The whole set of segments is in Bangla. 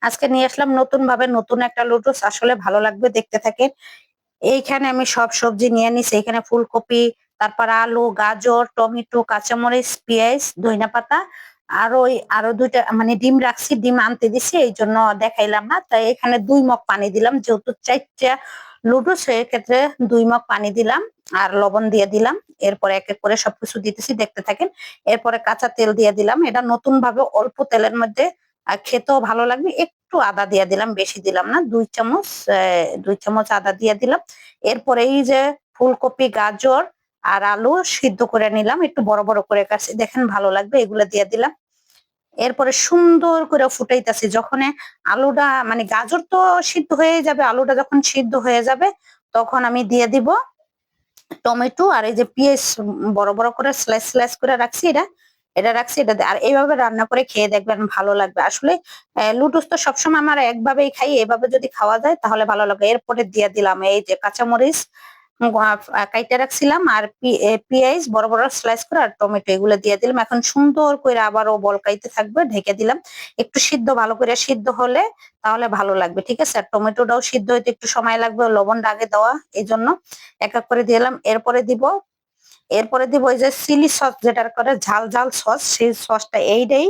আজকে নিয়ে আসলাম নতুন ভাবে নতুন একটা লুডুস, আসলে ভালো লাগবে, দেখতে থাকেন। এইখানে আমি সব সবজি নিয়ে নিছি। এখানে ফুলকপি, তারপর আলু, গাজর, টমেটো, কাঁচামরিচ, পেঁয়াজ, ধইনা পাতা, আর ওই আরো দুইটা মানে ডিম রাখছি, ডিম আনতে দিছি, এই জন্য দেখাইলাম না। তাই এখানে 2 মগ পানি দিলাম, যেহেতু 4টা লুডুস সেক্ষেত্রে 2 মগ পানি দিলাম আর লবণ দিয়ে দিলাম। এরপরে এক এক করে সবকিছু দিতেছি, দেখতে থাকেন। এরপরে কাঁচা তেল দিয়ে দিলাম, এটা নতুন ভাবে অল্প তেলের মধ্যে খেতেও ভালো লাগবে। একটু আদা দিয়ে দিলাম, বেশি দিলাম না, 2 চামচ 2 চামচ আদা দিয়ে দিলাম। এরপরে এই যে ফুলকপি, গাজর আর আলু সিদ্ধ করে নিলাম, একটু বড় বড় করে কাটছি, দেখেন ভালো লাগবে, এগুলো দিয়ে দিলাম। এরপরে সুন্দর করে ফুটাইতেছি, যখন আলুটা মানে গাজর তো সিদ্ধ হয়ে যাবে, আলুটা যখন সিদ্ধ হয়ে যাবে তখন আমি দিয়ে দিব টমেটো আর এই যে পেঁয়াজ বড় বড় করে স্লাইস স্লাইস করে রাখছি, এটা রাখছি, এটা আর এইভাবে রান্না করে খেয়ে দেখবেন, ভালো লাগবে। আসলে লুডুস তো সবসময় আমরা একভাবেই খাই, এভাবে যদি খাওয়া যায় তাহলে ভালো লাগবে। এরপরে দিয়ে দিলাম এই যে কাঁচামরিচ কাইটা রাখছিলাম, আর পেঁয়াজ বড় বড় স্লাইস করে, আর টমেটো, এগুলো দিয়ে দিলাম। এখন সুন্দর করে আবারও বলকাইতে থাকবে, ঢেকে দিলাম। একটু সিদ্ধ ভালো করে সিদ্ধ হলে তাহলে ভালো লাগবে, ঠিক আছে। আর টমেটোটাও সিদ্ধ হইতে একটু সময় লাগবে, লবণটা আগে দেওয়া, এই জন্য এক এক করে দিলাম। এরপরে দিব ওই যে চিলি সস, যেটার করে ঝাল ঝাল সস, সেই সসটা এইটাই।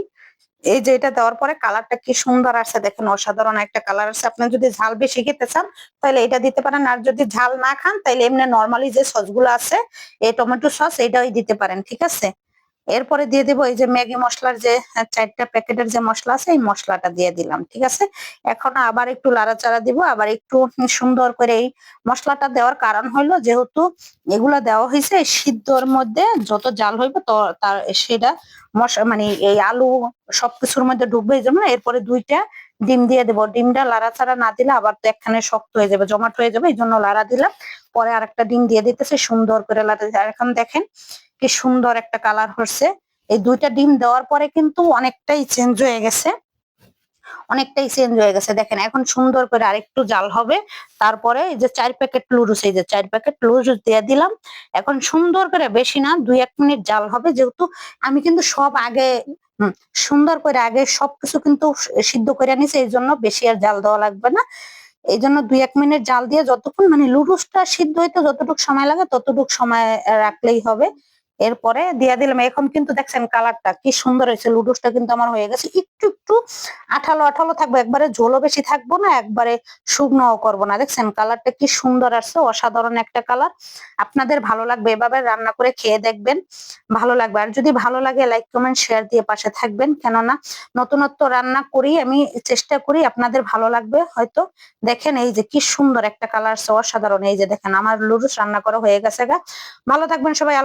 এই যে এটা দেওয়ার পরে কালারটা কি সুন্দর আসছে, দেখেন অসাধারণ একটা কালার আছে। আপনি যদি ঝাল বেশি খেতে চান তাহলে এটা দিতে পারেন, আর যদি ঝাল না খান তাহলে এমনি নর্মালি যে সস গুলো আছে, এই টমেটো সস এটাই দিতে পারেন, ঠিক আছে। এরপরে দিয়ে দিব এই যে ম্যাগি মশলার যে 4টা প্যাকেটের যে মশলা আছে, এই মশলাটা দিয়ে দিলাম, ঠিক আছে। এখন আবার একটু লাড়াচাড়া দিব, আবার একটু সুন্দর করে। এই মশলাটা দেওয়ার কারণ হলো, যেহেতু এগুলা দেওয়া হয়েছে সিদ্ধর মধ্যে, যত জাল হইবে তো তার সেটা মানে এই আলু সবকিছুর মধ্যে ঢুকবে, এই জন্য। এরপরে 2টা ডিম দিয়ে দেবো, ডিমটা লাড়াচাড়া না দিলে আবার তো একখানে শক্ত হয়ে যাবে, জমাট হয়ে যাবে, এই জন্য লাড়া দিলাম। পরে আরেকটা ডিম দিয়ে দিতেছে, সুন্দর করে লাড়া। আর এখন দেখেন কি সুন্দর একটা কালার হচ্ছে। এই 2টা ডিম দেওয়ার পরে কিন্তু অনেকটাই চেঞ্জ হয়ে গেছে, অনেকটাই চেঞ্জ হয়ে গেছে, দেখেন। এখন সুন্দর করে আরেকটু জাল হবে, তারপরে এই যে 4 প্যাকেট লুডুস, এই যে 4 প্যাকেট লুডুস দিয়ে দিলাম। এখন সুন্দর করে, বেশি না, 2-1 মিনিট জাল হবে, যেহেতু আমি কিন্তু সব আগে সুন্দর করে আগে সবকিছু কিন্তু সিদ্ধ করে নিছি, এই জন্য বেশি আর জাল দেওয়া লাগবে না। এই জন্য 2-1 মিনিট জাল দিয়ে যতক্ষণ মানে লুডুসটা সিদ্ধ হইতে যতটুকু সময় লাগে ততটুকু সময় রাখলেই হবে। এরপরে দিয়ে দিলাম। এখন কিন্তু দেখছেন কালারটা কি সুন্দর হয়েছে, লুডুসটা কিন্তু আমার হয়ে গেছে। একটু একটু আঠালো আঠালো থাকবে, একবারে ঝোলও বেশি থাকবো না, একবারে শুকনোও করবো না। দেখছেন কালারটা কি সুন্দর আসছে, অসাধারণ একটা কালার। আপনাদের ভালো লাগবে, এভাবে রান্না করে খেয়ে দেখবেন, ভালো লাগবে। আর যদি ভালো লাগে লাইক কমেন্ট শেয়ার দিয়ে পাশে থাকবেন, কেননা নতুনত্ব রান্না করি আমি, চেষ্টা করি আপনাদের ভালো লাগবে হয়তো। দেখেন এই যে কি সুন্দর একটা কালার, অসাধারণ। এই যে দেখেন আমার লুডুস রান্না করা হয়ে গেছে গা। ভালো থাকবেন সবাই।